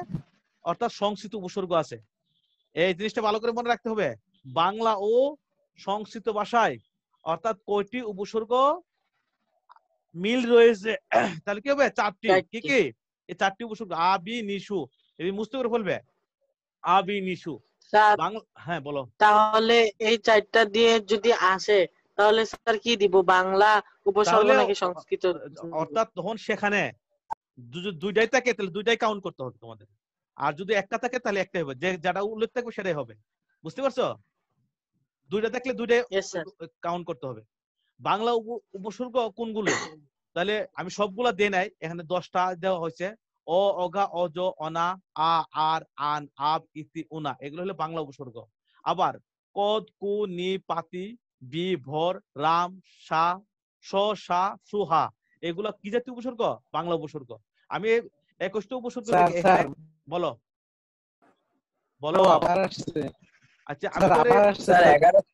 [SPEAKER 1] অর্থাৎ সংস্কৃত উপসর্গ আছে। এই জিনিসটা ভালো করে মনে রাখতে হবে। বাংলা ও সংস্কৃত ভাষায় অর্থাৎ কয়টি উপসর্গ মিল রয়েছে, তাহলে কি হবে? 4টি। কি কি? এই 4টি উপসর্গ আ, বি, নি, সু। এই মুস্ত করে ফেলবে। আ, বি, নি, সু। হ্যাঁ, বলো।
[SPEAKER 3] তাহলে এই 4টা দিয়ে যদি আসে তাহলে স্যার কি দিব? বাংলা উপসর্গ নাকি সংস্কৃত?
[SPEAKER 1] অর্থাৎ তখন সেখানে যদি 2টাই থাকে তাহলে 2টাই কাউন্ট করতে হবে তোমাদের। আর যদি একটা থাকে তাহলে একটাই হবে, যেটা উল্লেখ থাকবে সেটাই হবে। বুঝতে পারছো? 2টা থাকলে 2টাই কাউন্ট করতে হবে। বাংলা উপসর্গ কোনগুলো? তাহলে আমি সবগুলা দেই নাই, এখানে 10টা দেওয়া হয়েছে। অ, অগা, অজ, অনা, আ, আর, আন, আব, ইতি, উনা, এগুলো হলো বাংলা উপসর্গ। আবার কদ, কু, নি, পাতি, বি, ভর, রাম, সা, স, সা, সুহা, এগুলো কি জাতীয় উপসর্গ? বাংলা উপসর্গ। আমি 21টা উপসর্গ
[SPEAKER 4] স্যার স্যার
[SPEAKER 1] বলো বলো।
[SPEAKER 4] আবার আসছে
[SPEAKER 1] আচ্ছা আমি
[SPEAKER 4] স্যার
[SPEAKER 1] তোরে
[SPEAKER 4] আবার আসছে
[SPEAKER 9] স্যার
[SPEAKER 4] স্যার
[SPEAKER 9] 11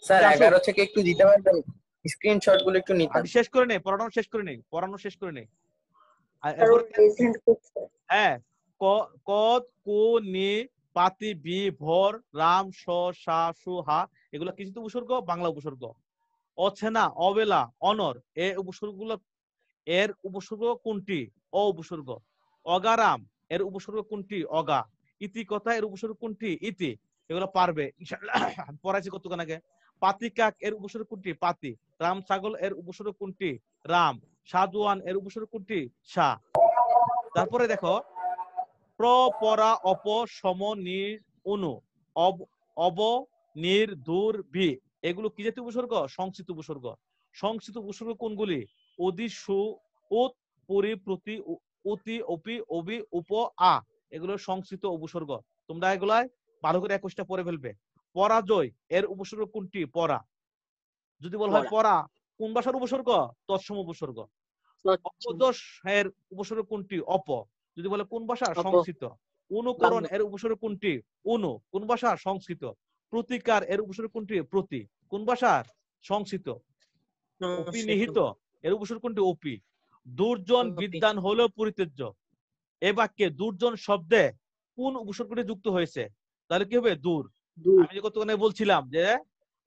[SPEAKER 9] স্যার
[SPEAKER 1] আসো,
[SPEAKER 9] 11 থেকে একটু দিতে পারবেন, স্ক্রিনশট গুলো একটু নিতাম।
[SPEAKER 1] আমি শেষ করে নেই, পড়ানো শেষ করে নেই, পড়ানো শেষ করে নেই। আর এরপরে হ্যাঁ, কদ, কু, নি, পাতি, বি, ভর, রাম, স, সা, সু, হা, এগুলো কি জাতীয় উপসর্গ? বাংলা উপসর্গ। অছেনা, অবেলা, অনর, এই উপসর্গগুলো এর উপসর্গ কোনটি? অ উপসর্গ। অগারাম এর উপসর্গ কোনটি? অগা। ইতি কথা এর উপসর্গ কোনটি? ইতি। এগুলো পারবে ইনশাআল্লাহ, পড়াইছি কতক্ষণ আগে। পাতি কাক এর উপসর্গ কোনটি? পাতি। রাম ছাগল এর উপসর্গ কোনটি? রাম। সাদুয়ান এর উপসর্গ কোনটি? সা। তারপরে দেখো প্র, পরা, অপ, সম, নির, অনু, অব, নির, দূর, ভি, এগুলো কি জাতীয় উপসর্গ? সংস্কৃত উপসর্গ। সংস্কৃত উপসর্গ কোনগুলি? অদি, সু, উত, পরি, প্রতি, অতি, অপি, অবি, উপ, আ, এগুলো সংস্কৃত উপসর্গ। তোমরা এগুলাই ভালো করে 21টা পড়ে ফেলবে। পরাজয় এর উপসর্গ কোনটি? পরা। যদি বলা হয় পরা কোন ভাষার উপসর্গ? তৎসম উপসর্গ। অপদোষ এর উপসর্গ কোনটি? অপ। যদি বলে কোন ভাষা? সংস্কৃত। অনুকরণ এর উপসর্গ কোনটি? অনু। কোন ভাষা? সংস্কৃত। প্রতিকার এর উপসর্গ কোনটি? প্রতি। কোন ভাষার? সংস্কৃত। অপিনিহিত এর উপসর্গ কোনটি? অপি। দুর্জন বিদ্যান হলো পরিত্যাজ্য, এ বাক্যে দুর্জন শব্দে কোন উপসর্গটি যুক্ত হয়েছে? তাহলে কি হবে? দূর। আমি যে কতক্ষণ আগে বলছিলাম যে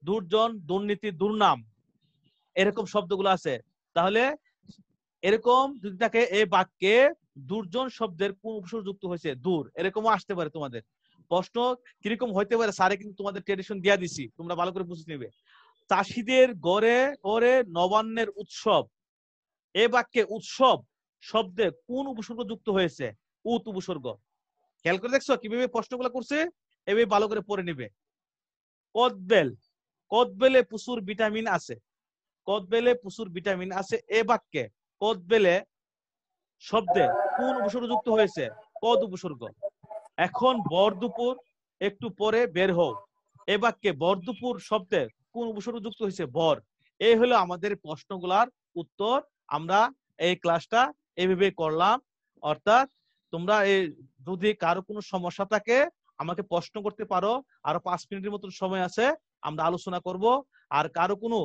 [SPEAKER 1] দুর্জন, দুর্নীতি, দুর্নাম, এরকম শব্দগুলো আছে। তাহলে এরকম যদি থাকে এই বাক্যে দুর্জন শব্দের কোন উপসর্গ যুক্ত হয়েছে? দূর। এরকমও আসতে পারে তোমাদের প্রশ্ন। কিরকম হইতে পারে স্যারে কিন্তু তোমাদের ট্রেডিশন দিয়া দিছি, তোমরা ভালো করে বুঝে নেবে। চাষিদের গড়ে গড়ে নবান্নের উৎসব, এ বাক্যে উৎসব শব্দে কোন উপসর্গ যুক্ত হয়েছে? উত উপসর্গ। খেয়াল করে দেখছো কিভাবে প্রশ্নগুলো করছে? এভাবে ভালো করে পড়ে নিবে। কদবেল, কদবেলে প্রচুর ভিটামিন আছে, কদবেলে প্রচুর ভিটামিন আছে, এ বাক্যে কদবেলে শব্দে কোন উপসর্গ যুক্ত হয়েছে? কদ উপসর্গ। এখন বর দুপুর একটু পরে বের হও, এ বাক্যে বর দুপুর শব্দে কোন উপসর্গ যুক্ত হয়েছে? বর। এই হলো আমাদের প্রশ্নগুলার উত্তর। আমরা এই ক্লাসটা এইভাবে করলাম। অর্থাৎ তোমরা এই যদি কারো কোনো সমস্যা থাকে আমাকে প্রশ্ন করতে পারো, আরো 5 মিনিটের মতো সময় আছে, আমরা আলোচনা করব। আর কারো কোনো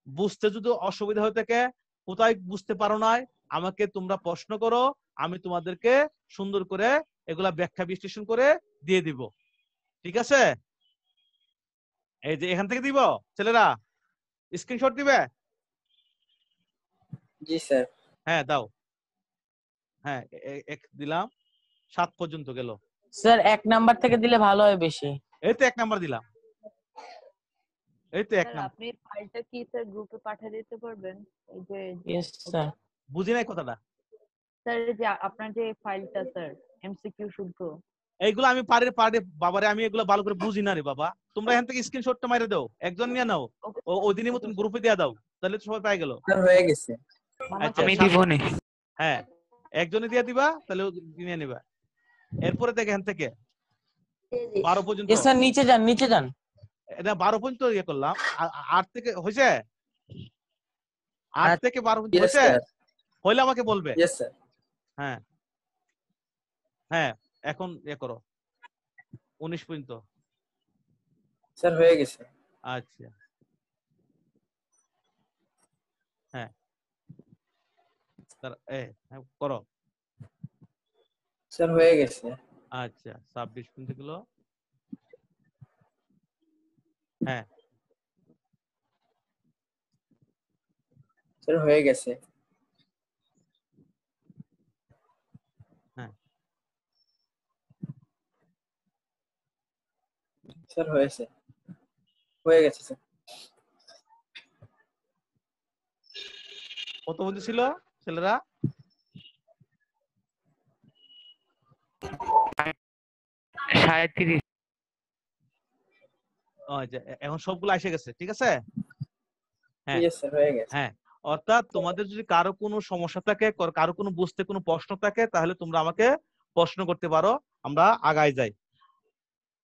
[SPEAKER 1] বুঝতে যদি অসুবিধা হয়ে থাকে, কোথায় বুঝতে পারো নাই, আমাকে তোমরা প্রশ্ন করো, আমি তোমাদেরকে সুন্দর করে এগুলা ব্যাখ্যা বিশ্লেষণ করে দিয়ে দিব। ঠিক আছে? এই যে এখান থেকে দিব ছেলেরা, স্ক্রিনশট দিবে?
[SPEAKER 9] জি স্যার।
[SPEAKER 1] হ্যাঁ দাও। হ্যাঁ এক দিলাম, 7 পর্যন্ত গেল।
[SPEAKER 7] স্যার 1 নাম্বার থেকে দিলে ভালো হয় বেশি।
[SPEAKER 1] এই তো 1 নাম্বার দিলাম, এই তো 1
[SPEAKER 6] স্যার
[SPEAKER 1] নাম্বার।
[SPEAKER 6] আপনি ফাইলটা কি স্যার গ্রুপে পাঠিয়ে দিতে পারবেন? এই যে
[SPEAKER 7] ইয়েস স্যার।
[SPEAKER 1] বুঝি নাই কথাটা।
[SPEAKER 6] স্যার এই যে আপনার যে ফাইলটা স্যার এমসিকিউ শুদ্ধ,
[SPEAKER 1] এইগুলো আমি পারি পারি বাবারে, আমি এগুলো ভালো করে বুঝি না রে বাবা। তোমরা এখান থেকে স্ক্রিনশটটা মাইরে দাও, একজন নিয়ে নাও, ওই দিনের মতন গ্রুপে দিয়ে দাও, তাহলে তো সবাই পাই গেল।
[SPEAKER 9] স্যার হয়ে গেছে।
[SPEAKER 1] আচ্ছা
[SPEAKER 7] আমি দিবনি।
[SPEAKER 1] হ্যাঁ একজনে দিয়ে দিবা, তাহলে নিয়ে নিবা। এরপরে দেখে এখান থেকে 12 পর্যন্ত।
[SPEAKER 7] ইয়েস স্যার, নিচে যান নিচে যান।
[SPEAKER 1] এটা 12 পর্যন্ত ইয়ে করলাম। 8 থেকে হয়েছে? 8 থেকে 12 পর্যন্ত হয়েছে? হইলে আমাকে বলবে।
[SPEAKER 9] Yes sir.
[SPEAKER 1] হ্যাঁ হ্যাঁ এখন ইয়ে করো 19 পর্যন্ত।
[SPEAKER 9] স্যার হয়ে গেছে।
[SPEAKER 1] আচ্ছা হ্যাঁ করো।
[SPEAKER 9] স্যার হয়ে গেছে।
[SPEAKER 1] আচ্ছা 26 পর্যন্ত গেল। হ্যাঁ
[SPEAKER 9] স্যার হয়ে গেছে।
[SPEAKER 1] হ্যাঁ
[SPEAKER 9] স্যার হয়েছে, হয়ে গেছে স্যার।
[SPEAKER 1] কত পর্যন্ত ছিল ছেলেরা?
[SPEAKER 7] 37।
[SPEAKER 1] আচ্ছা এখন সবগুলো এসে গেছে, ঠিক আছে? হ্যাঁ
[SPEAKER 9] ইয়েস স্যার হয়ে গেছে।
[SPEAKER 1] হ্যাঁ অর্থাৎ তোমাদের যদি কারো কোনো সমস্যা থাকে, কারো কোনো বুঝতে কোনো প্রশ্ন থাকে, তাহলে তোমরা আমাকে প্রশ্ন করতে পারো, আমরা আগায় যাই।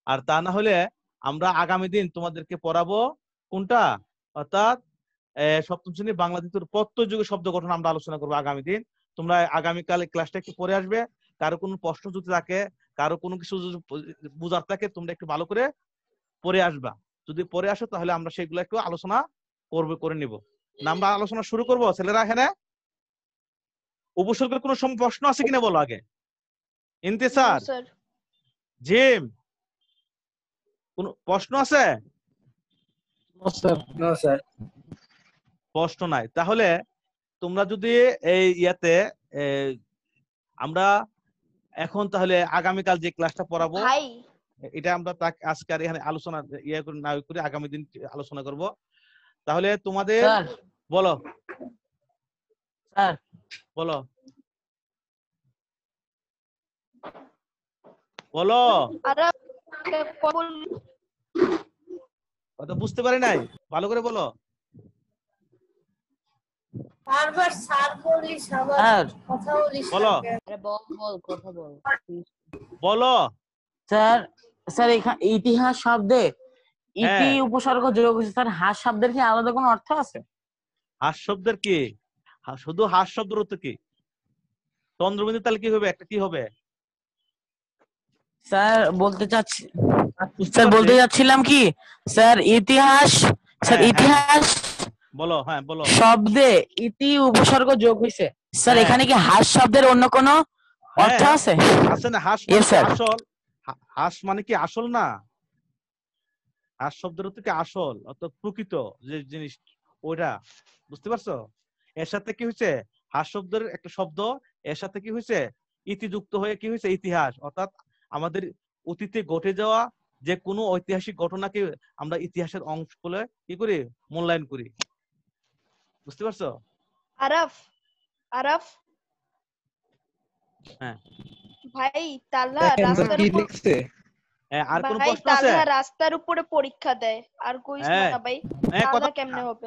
[SPEAKER 1] আর তা না হলে আমরা আগামী দিন তোমাদেরকে পড়াবো কোনটা, অর্থাৎ সপ্তম শ্রেণী বাংলা দ্বিতীয় প্রত্যয় যুগের শব্দ গঠন আমরা আলোচনা করবো আগামী দিন। তোমরা আগামীকাল ক্লাসটা একটু পড়ে আসবে। কারো কোনো প্রশ্ন যদি থাকে, কারো কোনো কিছু যদি বুঝার থাকে, তোমরা একটু ভালো করে পড়ে আসবা। যদি পড়ে আসো তাহলে আমরা সেগুলো একটু আলোচনা করে নিব। আমরা আলোচনা শুরু করবো ছেলেরা। এখানে উপসর্গের কোনো প্রশ্ন আছে কিনা বলো আগে। ইন্তেসার, জিম, কোন প্রশ্ন আছে? প্রশ্ন নাই। তাহলে তোমরা যদি এই ইয়াতে আমরা এখন তাহলে আগামীকাল যে ক্লাসটা পড়াবো এটা আমরা আজকে আর এখানে আলোচনা না করে আগামী দিন আলোচনা করব। তাহলে তোমাদের বলো
[SPEAKER 7] স্যার,
[SPEAKER 1] বলো বলো কথা বুঝতে পারি নাই, ভালো করে বলো।
[SPEAKER 5] বারবার স্যার বলিস, আবার
[SPEAKER 7] স্যার
[SPEAKER 5] কথা বলিস।
[SPEAKER 1] বলো
[SPEAKER 6] বল কথা বল।
[SPEAKER 1] বলো
[SPEAKER 7] স্যার, স্যার এখানে ইতিহাস শব্দে ইতি উপসর্গ যোগ হয়েছে স্যার। হাস শব্দের কি আলাদা কোনো অর্থ আছে?
[SPEAKER 1] হাস শব্দের কি শুধু হাস শব্দের অর্থ কি? চন্দ্রবিন্দু তাহলে কি হবে, একটা কি হবে?
[SPEAKER 7] স্যার বলতে চাচ্ছিলাম কি স্যার ইতিহাস, স্যার ইতিহাস
[SPEAKER 1] বলো। হ্যাঁ বলো।
[SPEAKER 7] শব্দে ইতি উপসর্গ যোগ হয়েছে স্যার। এখানে কি হাস শব্দের অন্য কোনো অর্থ আছে?
[SPEAKER 1] আছে না। হাস আসল, হাস মানে কি আসল না? হাস শব্দের অর্থ কি আসল, অর্থাৎ প্রকৃত যে জিনিস, ওইটা বুঝতে পারছো? এর সাথে কি হয়েছে, হাস শব্দের একটা শব্দ, এর সাথে কি হয়েছে ইতি যুক্ত হয়ে কি হয়েছে ইতিহাস, অর্থাৎ আমাদের অতীতে ঘটে যাওয়া যে কোনো ঐতিহাসিক ঘটনাকে আমরা ইতিহাসের অংশ বলে কি করি, মূল্যায়ন করি। বুঝতে পারছো?
[SPEAKER 10] আরাফ
[SPEAKER 1] হ্যাঁ
[SPEAKER 10] ভাই, তাল্লা রাস্তার
[SPEAKER 1] উপর আর কোন প্রশ্ন আছে?
[SPEAKER 10] রাস্তার উপরে পরীক্ষা দেয় আর কইস না ভাই, তাল্লা কেমনে হবে?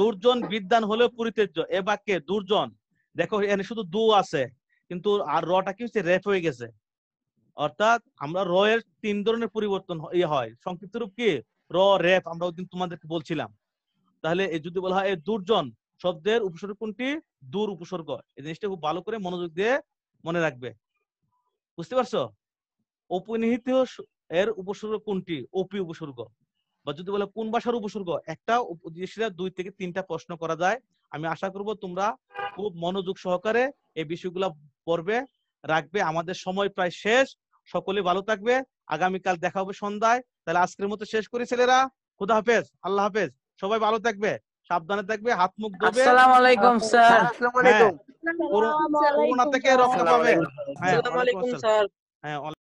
[SPEAKER 1] দুর্জন বিদ্যান হলেও পরিত্যাজ্য। এ বাক্যে দুর্জন, দেখো এখানে শুধু দু আছে কিন্তু আর রটা কি হচ্ছে, রেফ হয়ে গেছে। অর্থাৎ আমরা র এর 3 ধরনের পরিবর্তন হয়। সংক্ষিপ্ত রূপ কি, র রেফ, আমরা ওইদিন তোমাদেরকে বলছিলাম। তাহলে যদি বলা হয় এই দুর্জন শব্দের উপসর্গ কোনটি, দূর উপসর্গ। এই জিনিসটা খুব ভালো করে মনোযোগ দিয়ে মনে রাখবে। বুঝতে পারছো? অপনিহিত এর উপসর্গ কোনটি, অপি উপসর্গ। বা যদি বলে কোন ভাষার উপসর্গ, একটা 2 থেকে 3টা প্রশ্ন করা যায়। আমি আশা করব তোমরা খুব মনোযোগ সহকারে এই বিষয়গুলো পড়বে, রাখবে। আমাদের সময় প্রায় শেষ। সকলে ভালো থাকবে। আগামীকাল দেখা হবে সন্ধ্যায়। তাহলে আজকের মতো শেষ করি ছেলেরা। খুদা হাফেজ, আল্লাহ হাফেজ। সবাই ভালো থাকবে, সাবধানে থাকবে, হাত মুখ ধোবে।
[SPEAKER 7] আসসালামু আলাইকুম স্যার।
[SPEAKER 8] আসসালামু আলাইকুম।
[SPEAKER 1] করোনা থেকে রক্ষা পাবে। হ্যাঁ,
[SPEAKER 3] আসসালামু আলাইকুম স্যার।
[SPEAKER 1] হ্যাঁ।